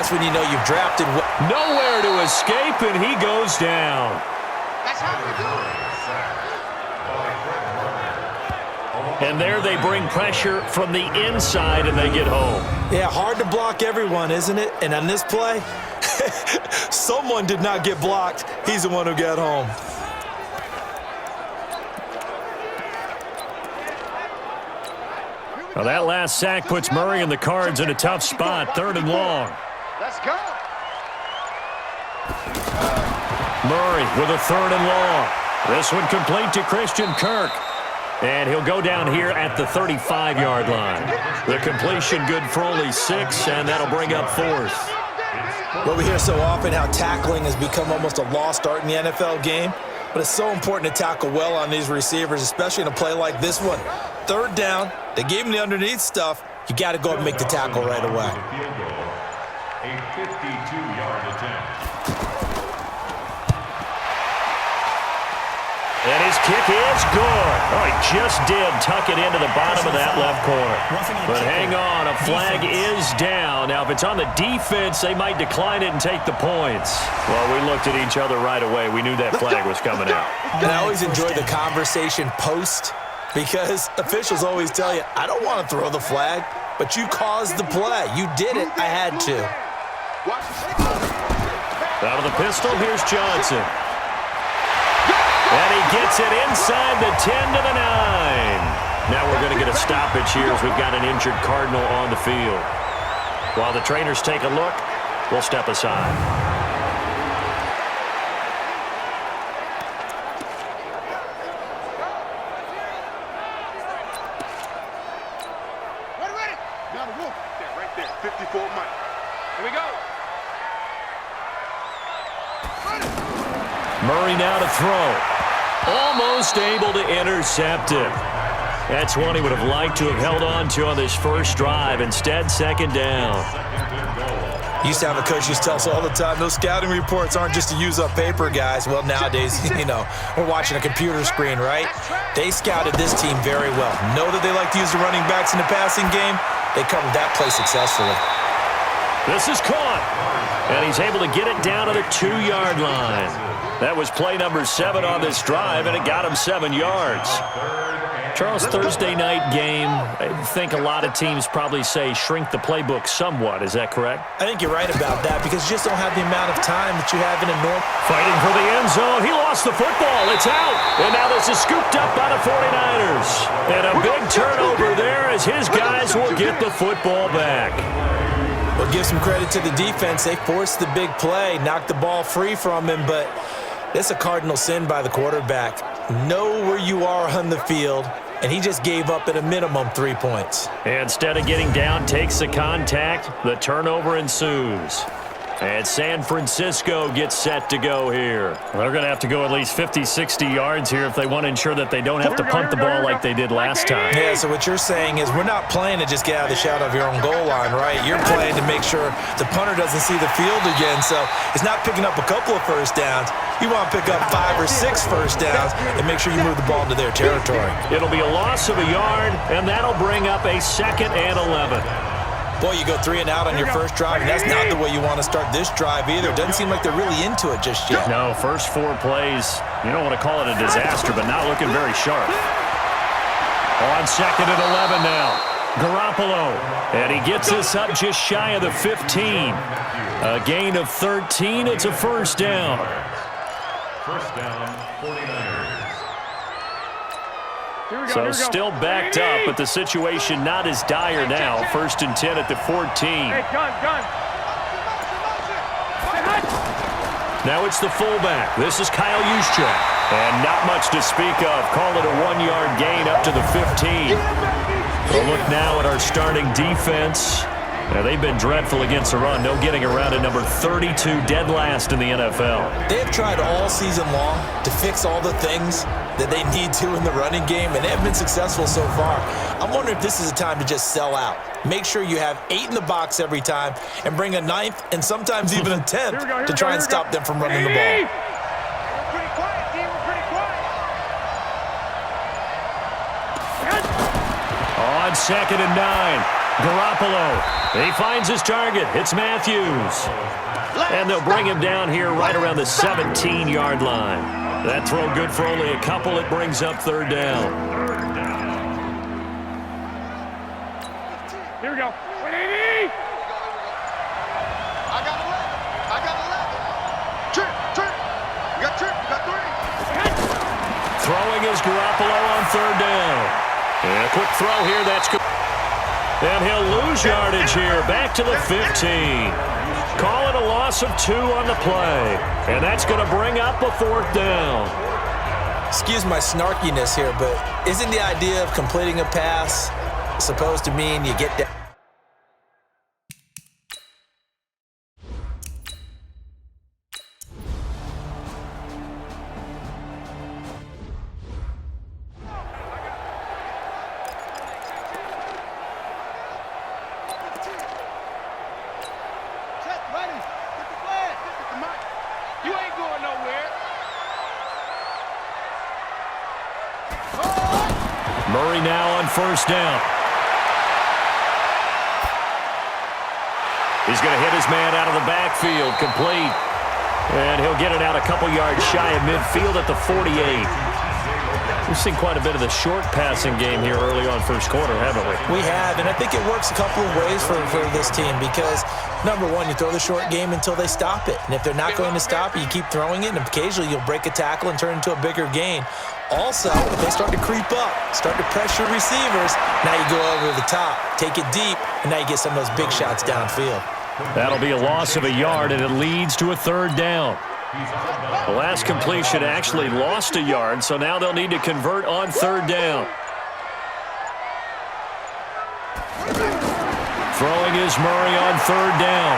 that's when you know you've drafted. Nowhere to escape, and he goes down. That's how we do it. And there they bring pressure from the inside, and they get home. Yeah, hard to block everyone, isn't it? And on this play, someone did not get blocked. He's the one who got home. Well, that last sack puts Murray and the Cards in a tough spot, 3rd and long. Let's go. Murray with a 3rd and long. This one complete to Christian Kirk. And he'll go down here at the 35-yard line. The completion good for only 6, and that'll bring up 4th. Well, we hear so often how tackling has become almost a lost art in the NFL game, but it's so important to tackle well on these receivers, especially in a play like this one. 3rd down, they gave him the underneath stuff. You got to go up and make the tackle right away. A 52-yard attempt. And his kick is good. Oh, he just did tuck it into the bottom of that left corner. But hang on, a flag is down. Now, if it's on the defense, they might decline it and take the points. Well, we looked at each other right away. We knew that flag was coming out. And I always enjoy the conversation post, because officials always tell you, I don't want to throw the flag, but you caused the play. You did it. I had to. Out of the pistol, here's Johnson. And he gets it inside the 10 to the 9. Now we're going to get a stoppage here as we've got an injured Cardinal on the field. While the trainers take a look, we'll step aside. Ready. Now the wolf. There, right there. 54 Mike. Here we go. Murray now to throw. Almost able to intercept it. That's one he would have liked to have held on to on this first drive. Instead, 2nd down. Used to have a coach used to tell us all the time, those scouting reports aren't just to use up paper, guys. Well, nowadays, we're watching a computer screen, right? They scouted this team very well. Know that they like to use the running backs in the passing game. They covered that play successfully. This is caught. And he's able to get it down to the 2-yard line. That was play number 7 on this drive, and it got him 7 yards. Charles, Thursday night game, I think a lot of teams probably say shrink the playbook somewhat. Is that correct? I think you're right about that, because you just don't have the amount of time that you have in a normal. Fighting for the end zone. He lost the football. It's out. And now this is scooped up by the 49ers. And a big turnover there as his guys will get the football back. Well, give some credit to the defense. They forced the big play, knocked the ball free from him, but it's a cardinal sin by the quarterback. Know where you are on the field, and he just gave up at a minimum 3 points. Instead of getting down, takes the contact. The turnover ensues. And San Francisco gets set to go here. They're going to have to go at least 50, 60 yards here if they want to ensure that they don't have to punt the ball like they did last time. Yeah, so what you're saying is we're not playing to just get out of the shadow of your own goal line, right? You're playing to make sure the punter doesn't see the field again. So it's not picking up a couple of first downs. You want to pick up 5 or 6 first downs and make sure you move the ball into their territory. It'll be a loss of a yard, and that'll bring up a 2nd and 11. Boy, you go 3 and out on your first drive, and that's not the way you want to start this drive either. It doesn't seem like they're really into it just yet. No, first 4 plays, you don't want to call it a disaster, but not looking very sharp. On 2nd and 11 now. Garoppolo, and he gets this up just shy of the 15. A gain of 13. It's a first down. First down, 49ers. So still backed up, but the situation not as dire now. 1st and 10 at the 14. Hey, gun. Now it's the fullback. This is Kyle Juszczyk. And not much to speak of. Call it a 1-yard gain up to the 15. We'll look now at our starting defense. Now, they've been dreadful against the run. No getting around at number 32, dead last in the NFL. They have tried all season long to fix all the things that they need to in the running game, and they have been successful so far. I'm wondering if this is a time to just sell out. Make sure you have 8 in the box every time and bring a 9th and sometimes even a 10th to try and stop them from running the ball. On 2nd and 9. Garoppolo. He finds his target. It's Matthews. And they'll bring him down here right around the 17-yard line. That throw good for only a couple. It brings up third down. Here we go. 180. I got 11. Trip. You got Trip. You got 3. Throwing is Garoppolo on third down. And a quick throw here. That's good. And he'll lose yardage here. Back to the 15. Call it a loss of 2 on the play. And that's going to bring up a fourth down. Excuse my snarkiness here, but isn't the idea of completing a pass supposed to mean you get down? Murray now on first down. He's going to hit his man out of the backfield, complete. And he'll get it out a couple yards shy of midfield at the 48. We've seen quite a bit of the short passing game here early on first quarter, haven't we? We have, and I think it works a couple of ways for this team because, number one, you throw the short game until they stop it. And if they're not going to stop it, you keep throwing it, and occasionally you'll break a tackle and turn it into a bigger gain. Also, if they start to creep up, start to pressure receivers, now you go over the top, take it deep, and now you get some of those big shots downfield. That'll be a loss of a yard, and it leads to a third down. The last completion actually lost a yard, so now they'll need to convert on third down. Throwing is Murray on third down.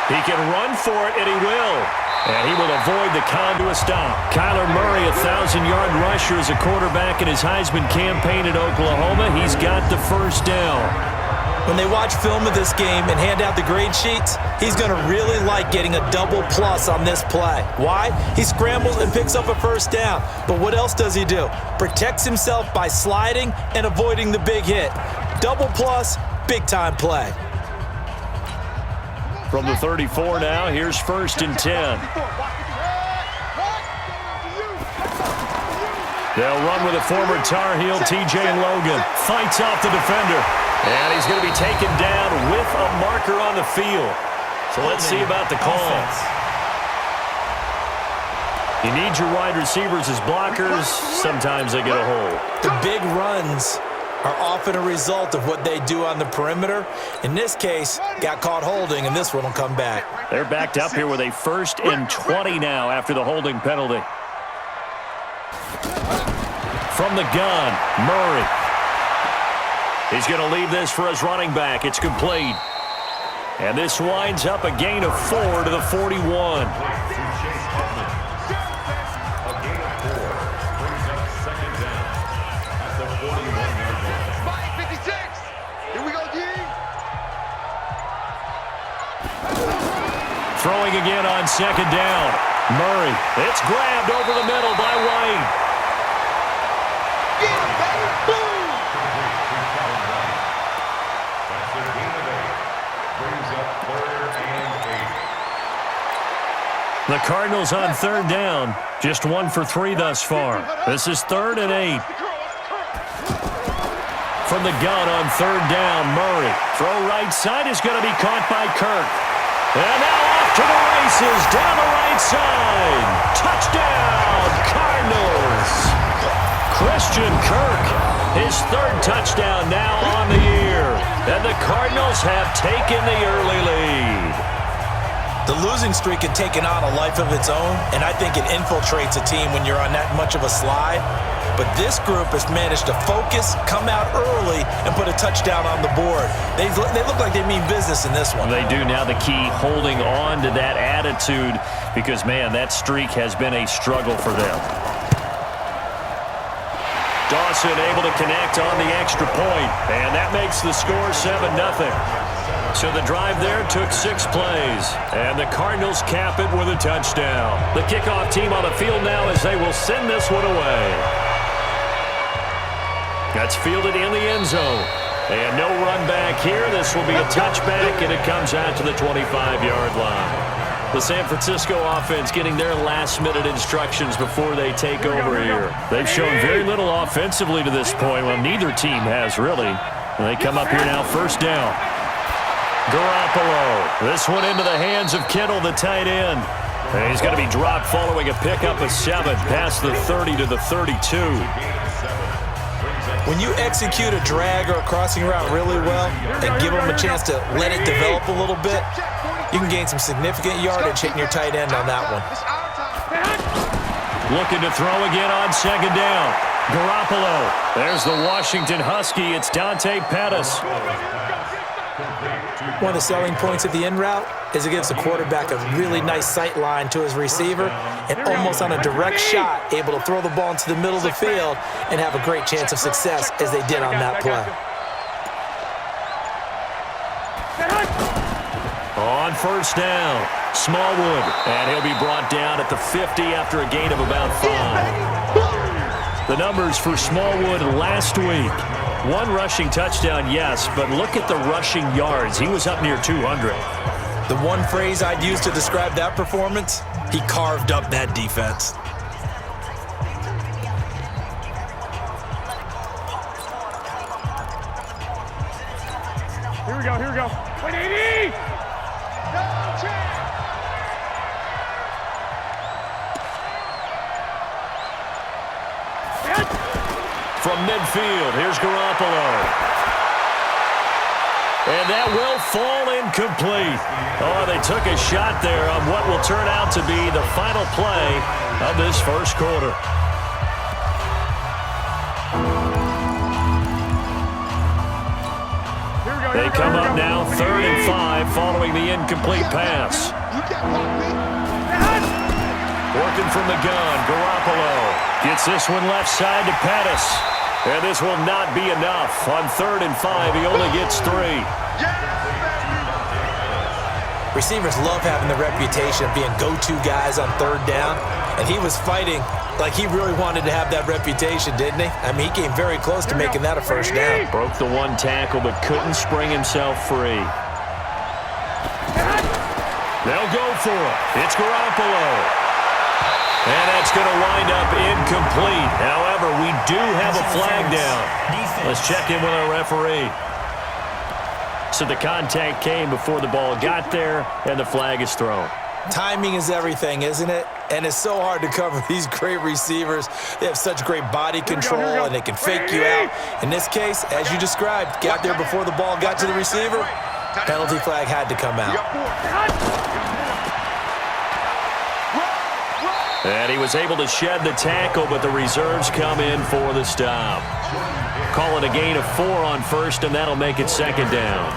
He can run for it, and he will. And he will avoid the count to a stop. Kyler Murray, 1,000-yard rusher as a quarterback in his Heisman campaign at Oklahoma. He's got the first down. When they watch film of this game and hand out the grade sheets, he's going to really like getting a double plus on this play. Why? He scrambles and picks up a first down. But what else does he do? Protects himself by sliding and avoiding the big hit. Double plus, big-time play. From the 34 now, here's first and 10. They'll run with a former Tar Heel, T.J. Logan. Fights off the defender. And he's going to be taken down with a marker on the field. So let's see about the call. You need your wide receivers as blockers. Sometimes they get a hold. The big runs are often a result of what they do on the perimeter. In this case, got caught holding, and this one will come back. They're backed up here with a 1st and 20 now after the holding penalty. From the gun, Murray. He's going to leave this for his running back. It's complete. And this winds up a gain of 4 to the 41. Throwing again on second down. Murray. It's grabbed over the middle by White. Get him, baby. Boom! That's a gain of 8. Brings up 3rd and 8. The Cardinals on third down. Just 1 for 3 thus far. This is 3rd and 8. From the gun on third down, Murray. Throw right side is going to be caught by Kirk. And now off to the races, down the right side. Touchdown, Cardinals. Christian Kirk, his 3rd touchdown now on the year. And the Cardinals have taken the early lead. The losing streak had taken on a life of its own, and I think it infiltrates a team when you're on that much of a slide. But this group has managed to focus, come out early, and put a touchdown on the board. They look like they mean business in this one. They do. Now the key, holding on to that attitude, because, man, that streak has been a struggle for them. Dawson able to connect on the extra point, and that makes the score 7-0. So the drive there took 6 plays, and the Cardinals cap it with a touchdown. The kickoff team on the field now as they will send this one away. That's fielded in the end zone. And no run back here. This will be a touchback, and it comes out to the 25-yard line. The San Francisco offense getting their last-minute instructions before they take over here. They've shown very little offensively to this point. Well, neither team has, really. And they come up here now, first down. Garoppolo. This one into the hands of Kittle, the tight end. And he's going to be dropped following a pickup of 7 past the 30 to the 32. When you execute a drag or a crossing route really well and give them a chance to let it develop a little bit, you can gain some significant yardage hitting your tight end on that one. Looking to throw again on second down. Garoppolo. There's the Washington Husky. It's Dante Pettis. One of the selling points of the in route is it gives the quarterback a really nice sight line to his receiver and almost on a direct shot able to throw the ball into the middle of the field and have a great chance of success as they did on that play. On first down, Smallwood, and he'll be brought down at the 50 after a gain of about 5. The numbers for Smallwood last week. 1 rushing touchdown, yes, but look at the rushing yards. He was up near 200. The one phrase I'd use to describe that performance, he carved up that defense. Here we go, here we go. 180! From midfield, here's Garoppolo. And that will fall incomplete. Oh, they took a shot there on what will turn out to be the final play of this first quarter. They come up now 3rd and 5 following the incomplete pass. Working from the gun, Garoppolo gets this one left side to Pettis. And this will not be enough. On 3rd and 5, he only gets 3. Receivers love having the reputation of being go-to guys on 3rd down, and he was fighting like he really wanted to have that reputation, didn't he? I mean, he came very close to making that a first down. Broke the 1 tackle, but couldn't spring himself free. They'll go for it. It's Garoppolo. And that's going to wind up incomplete. However, we do have a flag down. Let's check in with our referee. So the contact came before the ball got there, and the flag is thrown. Timing is everything, isn't it? And it's so hard to cover these great receivers. They have such great body control, and they can fake you out. In this case, as you described, got there before the ball got to the receiver. Penalty flag had to come out. And he was able to shed the tackle, but the reserves come in for the stop. Call it a gain of 4 on first, and that'll make it 2nd down.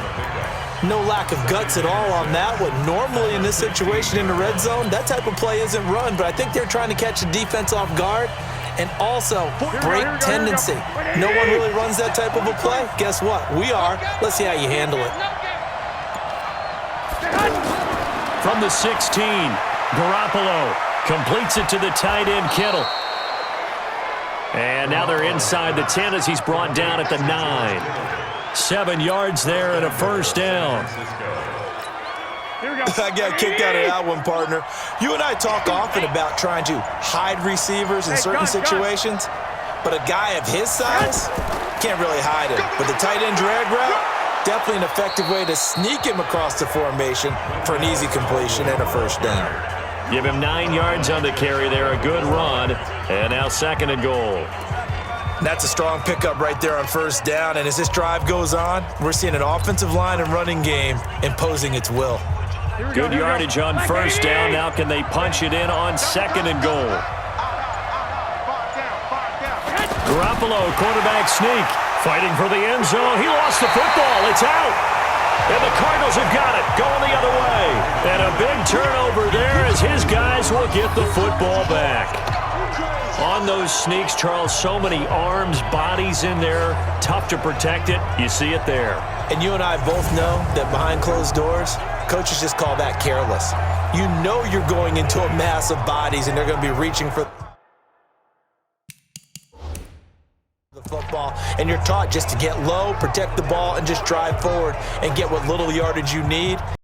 No lack of guts at all on that one. Normally in this situation in the red zone, that type of play isn't run, but I think they're trying to catch the defense off guard and also break tendency. No one really runs that type of a play. Guess what? We are. Let's see how you handle it. From the 16, Garoppolo completes it to the tight end, Kittle. And now they're inside the 10 as he's brought down at the 9. 7 yards there and a first down. I got kicked out of that one, partner. You and I talk often about trying to hide receivers in certain situations, but a guy of his size can't really hide him. But the tight end drag route, definitely an effective way to sneak him across the formation for an easy completion and a first down. Give him 9 yards on the carry there, a good run, and now 2nd and goal. That's a strong pickup right there on first down, and as this drive goes on, we're seeing an offensive line and running game imposing its will. Good yardage on first down. Now can they punch it in on 2nd and goal? Garoppolo, quarterback sneak, fighting for the end zone. He lost the football. It's out. And the Cardinals have got it, going the other way. And a big turnover there as his guys will get the football back. On those sneaks, Charles, so many arms, bodies in there, tough to protect it. You see it there. And you and I both know that behind closed doors, coaches just call that careless. You know you're going into a mass of bodies and they're going to be reaching for the football. football, and you're taught just to get low, protect the ball, and just drive forward and get what little yardage you need.